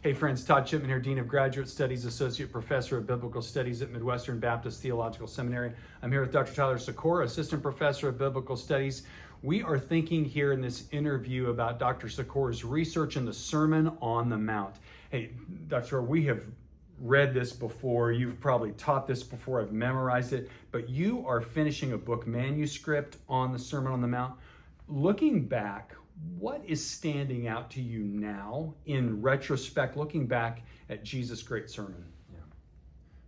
Hey friends, Todd Chipman here, Dean of Graduate Studies, Associate Professor of Biblical Studies at Midwestern Baptist Theological Seminary. I'm here with Dr. Tyler Sykora, Assistant Professor of Biblical Studies. We are thinking here in this interview about Dr. Sykora's research in the Sermon on the Mount. Hey, Dr. Sykora, we have read this before. You've probably taught this before. I've memorized it. But you are finishing a book manuscript on the Sermon on the Mount. Looking back, what is standing out to you now in retrospect, looking back at Jesus' great sermon? Yeah,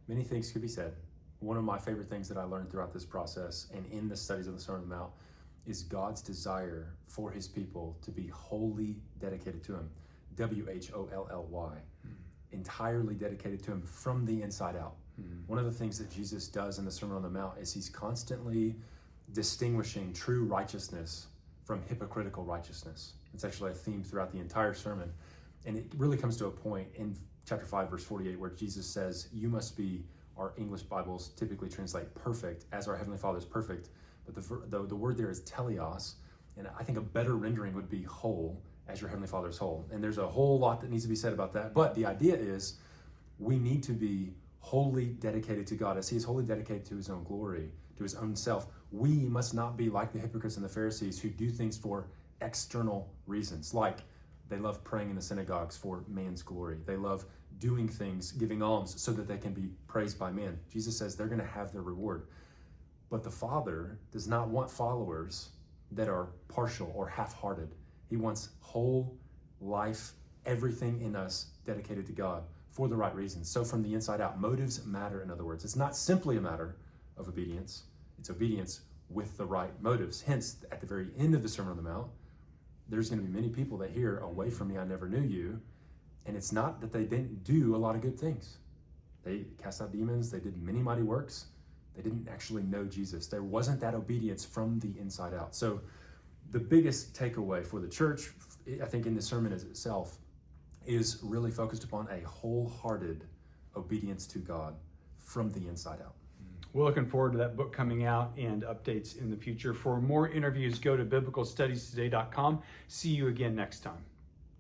many things could be said. One of my favorite things that I learned throughout this process and in the studies of the Sermon on the Mount is God's desire for his people to be wholly dedicated to him. W-H-O-L-L-Y. Entirely dedicated to him from the inside out. One of the things that Jesus does in the Sermon on the Mount is he's constantly distinguishing true righteousness from hypocritical righteousness. It's actually a theme throughout the entire sermon. And it really comes to a point in chapter 5, verse 48, where Jesus says, you must be, our English Bibles typically translate perfect, as our Heavenly Father is perfect. But the word there is teleos, and I think a better rendering would be whole, as your Heavenly Father is whole. And there's a whole lot that needs to be said about that. But the idea is we need to be wholly dedicated to God. As he is wholly dedicated to his own glory, to his own self, we must not be like the hypocrites and the Pharisees who do things for external reasons, like they love praying in the synagogues for man's glory. They love doing things, giving alms so that they can be praised by men. Jesus says they're going to have their reward. But the Father does not want followers that are partial or half-hearted. He wants whole life, everything in us dedicated to God for the right reasons. So from the inside out, motives matter, in other words. It's not simply a matter of obedience. It's obedience with the right motives. Hence, at the very end of the Sermon on the Mount, there's going to be many people that hear, away from me, I never knew you. And it's not that they didn't do a lot of good things. They cast out demons. They did many mighty works. They didn't actually know Jesus. There wasn't that obedience from the inside out. So the biggest takeaway for the church, I think, in the sermon as itself, is really focused upon a wholehearted obedience to God from the inside out. We're looking forward to that book coming out and updates in the future. For more interviews, go to biblicalstudiestoday.com. See you again next time.